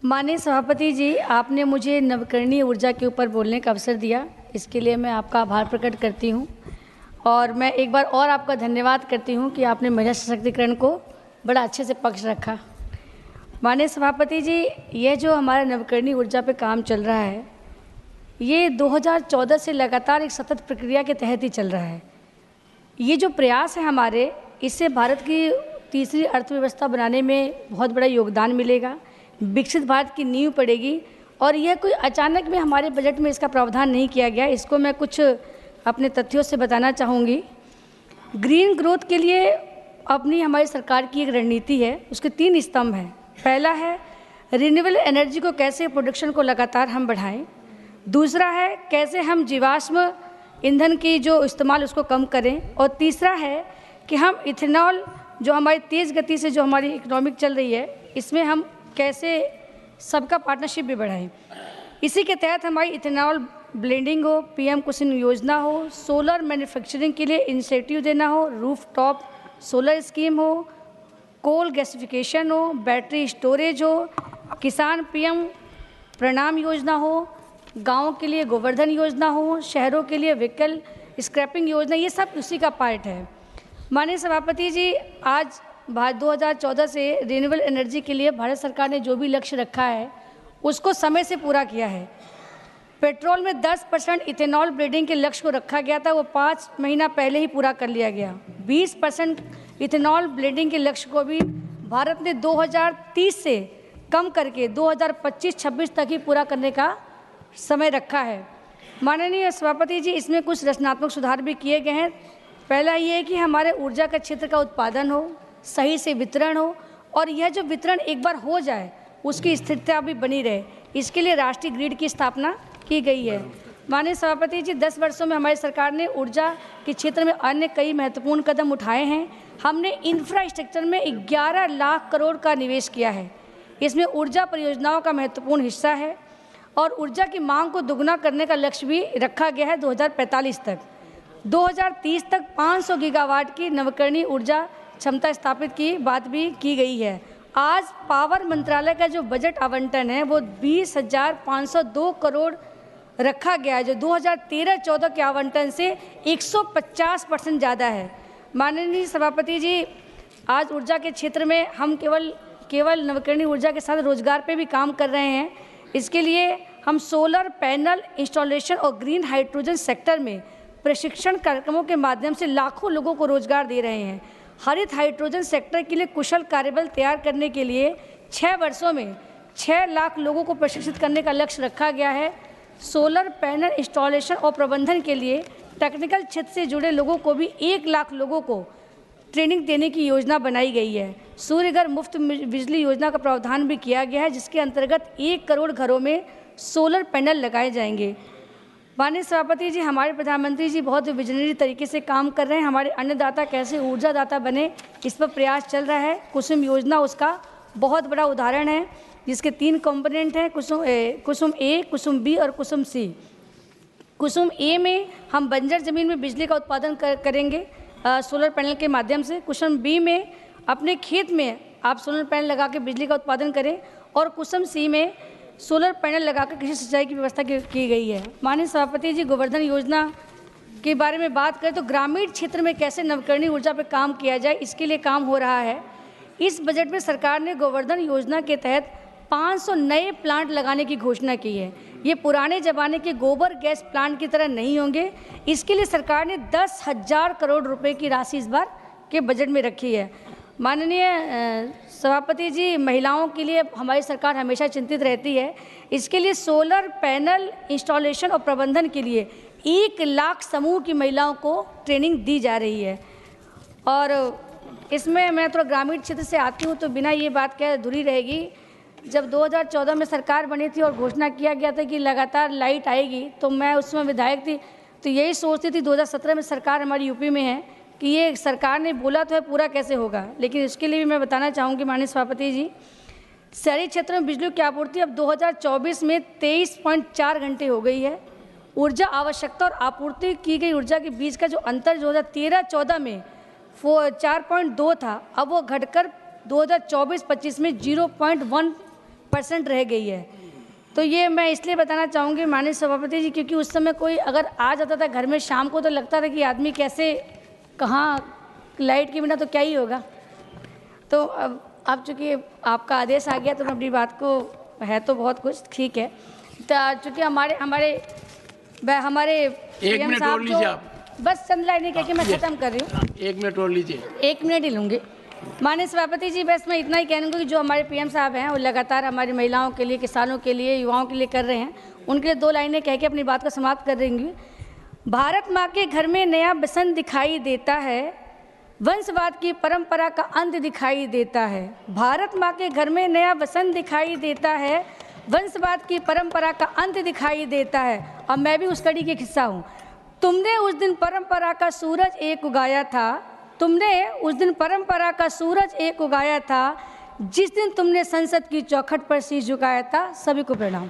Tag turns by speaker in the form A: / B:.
A: माननीय सभापति जी, आपने मुझे नवकरणीय ऊर्जा के ऊपर बोलने का अवसर दिया, इसके लिए मैं आपका आभार प्रकट करती हूँ। और मैं एक बार और आपका धन्यवाद करती हूँ कि आपने महिला सशक्तिकरण को बड़ा अच्छे से पक्ष रखा। माननीय सभापति जी, यह जो हमारा नवकरणीय ऊर्जा पे काम चल रहा है, ये 2014 से लगातार एक सतत प्रक्रिया के तहत ही चल रहा है। ये जो प्रयास है हमारे, इससे भारत की तीसरी अर्थव्यवस्था बनाने में बहुत बड़ा योगदान मिलेगा, विकसित भारत की नींव पड़ेगी। और यह कोई अचानक में हमारे बजट में इसका प्रावधान नहीं किया गया, इसको मैं कुछ अपने तथ्यों से बताना चाहूँगी। ग्रीन ग्रोथ के लिए अपनी हमारी सरकार की एक रणनीति है, उसके 3 स्तंभ हैं। पहला है रिन्यूएबल एनर्जी को कैसे प्रोडक्शन को लगातार हम बढ़ाएं। दूसरा है कैसे हम जीवाश्म ईंधन की जो इस्तेमाल उसको कम करें। और तीसरा है कि हम इथेनॉल जो हमारी तेज़ गति से जो हमारी इकोनॉमिक चल रही है, इसमें हम कैसे सबका पार्टनरशिप भी बढ़ाएं। इसी के तहत हमारी इथेनॉल ब्लेंडिंग हो, पीएम कुसुम योजना हो, सोलर मैन्युफैक्चरिंग के लिए इंसेंटिव देना हो, रूफटॉप सोलर स्कीम हो, कोल गैसिफिकेशन हो, बैटरी स्टोरेज हो, किसान पीएम प्रणाम योजना हो, गाँव के लिए गोवर्धन योजना हो, शहरों के लिए व्हीकल स्क्रैपिंग योजना, ये सब उसी का पार्ट है। माननीय सभापति जी, आज 2014 से रिन्यूएबल एनर्जी के लिए भारत सरकार ने जो भी लक्ष्य रखा है उसको समय से पूरा किया है। पेट्रोल में 10% इथेनॉल ब्लेंडिंग के लक्ष्य को रखा गया था, वो 5 महीना पहले ही पूरा कर लिया गया। 20% इथेनॉल ब्लेंडिंग के लक्ष्य को भी भारत ने 2030 से कम करके 2025-26 तक ही पूरा करने का समय रखा है। माननीय सभापति जी, इसमें कुछ रचनात्मक सुधार भी किए गए हैं। पहला ये है कि हमारे ऊर्जा का क्षेत्र का उत्पादन हो, सही से वितरण हो, और यह जो वितरण एक बार हो जाए उसकी स्थिरता भी बनी रहे, इसके लिए राष्ट्रीय ग्रिड की स्थापना की गई है। माननीय सभापति जी, 10 वर्षों में हमारी सरकार ने ऊर्जा के क्षेत्र में अन्य कई महत्वपूर्ण कदम उठाए हैं। हमने इंफ्रास्ट्रक्चर में 11 लाख करोड़ का निवेश किया है, इसमें ऊर्जा परियोजनाओं का महत्वपूर्ण हिस्सा है। और ऊर्जा की मांग को दोगुना करने का लक्ष्य भी रखा गया है 2045 तक। 2030 तक 500 गीगावाट की नवकरणीय ऊर्जा क्षमता स्थापित की बात भी की गई है। आज पावर मंत्रालय का जो बजट आवंटन है वो 20,502 करोड़ रखा गया है, जो 2013-14 के आवंटन से 150% ज़्यादा है। माननीय सभापति जी, आज ऊर्जा के क्षेत्र में हम केवल नवकरणीय ऊर्जा के साथ रोजगार पे भी काम कर रहे हैं। इसके लिए हम सोलर पैनल इंस्टॉलेशन और ग्रीन हाइड्रोजन सेक्टर में प्रशिक्षण कार्यक्रमों के माध्यम से लाखों लोगों को रोजगार दे रहे हैं। हरित हाइड्रोजन सेक्टर के लिए कुशल कार्यबल तैयार करने के लिए 6 वर्षों में 6 लाख लोगों को प्रशिक्षित करने का लक्ष्य रखा गया है। सोलर पैनल इंस्टॉलेशन और प्रबंधन के लिए टेक्निकल क्षेत्र से जुड़े लोगों को भी 1 लाख लोगों को ट्रेनिंग देने की योजना बनाई गई है। सूर्यघर मुफ्त बिजली योजना का प्रावधान भी किया गया है, जिसके अंतर्गत 1 करोड़ घरों में सोलर पैनल लगाए जाएंगे। माननीय सभापति जी, हमारे प्रधानमंत्री जी बहुत विजनरी तरीके से काम कर रहे हैं। हमारे अन्नदाता कैसे ऊर्जादाता बने, इस पर प्रयास चल रहा है। कुसुम योजना उसका बहुत बड़ा उदाहरण है, जिसके 3 कंपोनेंट हैं, कुसुम ए, कुसुम बी और कुसुम सी। कुसुम ए में हम बंजर ज़मीन में बिजली का उत्पादन करेंगे सोलर पैनल के माध्यम से। कुसुम बी में अपने खेत में आप सोलर पैनल लगा के बिजली का उत्पादन करें, और कुसुम सी में सोलर पैनल लगाकर कृषि सिंचाई की व्यवस्था की गई है। माननीय सभापति जी, गोवर्धन योजना के बारे में बात करें तो ग्रामीण क्षेत्र में कैसे नवकरणीय ऊर्जा पर काम किया जाए, इसके लिए काम हो रहा है। इस बजट में सरकार ने गोवर्धन योजना के तहत 500 नए प्लांट लगाने की घोषणा की है। ये पुराने ज़माने के गोबर गैस प्लांट की तरह नहीं होंगे। इसके लिए सरकार ने 10,000 करोड़ रुपए की राशि इस बार के बजट में रखी है। माननीय सभापति जी, महिलाओं के लिए हमारी सरकार हमेशा चिंतित रहती है। इसके लिए सोलर पैनल इंस्टॉलेशन और प्रबंधन के लिए 1 लाख समूह की महिलाओं को ट्रेनिंग दी जा रही है। और इसमें मैं थोड़ा ग्रामीण क्षेत्र से आती हूँ, तो बिना ये बात कहे अधूरी रहेगी। जब 2014 में सरकार बनी थी और घोषणा किया गया था कि लगातार लाइट आएगी, तो मैं उस समय विधायक थी, तो यही सोचती थी 2017 में सरकार हमारी यूपी में है कि ये सरकार ने बोला तो है, पूरा कैसे होगा। लेकिन इसके लिए भी मैं बताना चाहूँगी माननीय सभापति जी, शहरी क्षेत्रों में बिजली की आपूर्ति अब 2024 में 23.4 घंटे हो गई है। ऊर्जा आवश्यकता और आपूर्ति की गई ऊर्जा के बीच का जो अंतर 2013-14 में 4.2 था, अब वो घटकर 2024-25 में 0.1 % रह गई है। तो ये मैं इसलिए बताना चाहूँगी माननीय सभापति जी, क्योंकि उस समय कोई अगर आ जाता था घर में शाम को तो लगता था कि आदमी कैसे, कहाँ, लाइट के बिना तो क्या ही होगा। तो अब चूँकि आपका आदेश आ गया तो मैं अपनी बात को, है तो बहुत कुछ ठीक है, चूँकि हमारे
B: एक मिनट और लीजिए आप।
A: बस चंद लाइनें कह के मैं ख़त्म कर रही हूँ।
B: 1 मिनट और लीजिए।
A: 1 मिनट ही लूँगी माननीय सभापति जी। बस मैं इतना ही कहूँगी कि जो हमारे PM साहब हैं वो लगातार हमारी महिलाओं के लिए, किसानों के लिए, युवाओं के लिए कर रहे हैं, उनके लिए 2 लाइनें कह के अपनी बात को समाप्त कर देंगी। भारत माँ के घर में नया बसंत दिखाई देता है, वंशवाद की परंपरा का अंत दिखाई देता है। भारत माँ के घर में नया बसंत दिखाई देता है, वंशवाद की परंपरा का अंत दिखाई देता है। अब मैं भी उस कड़ी की हिस्सा हूँ। तुमने उस दिन परंपरा का सूरज एक उगाया था, तुमने उस दिन परंपरा का सूरज एक उगाया था, जिस दिन तुमने संसद की चौखट पर शीश झुकाया था। सभी को प्रणाम।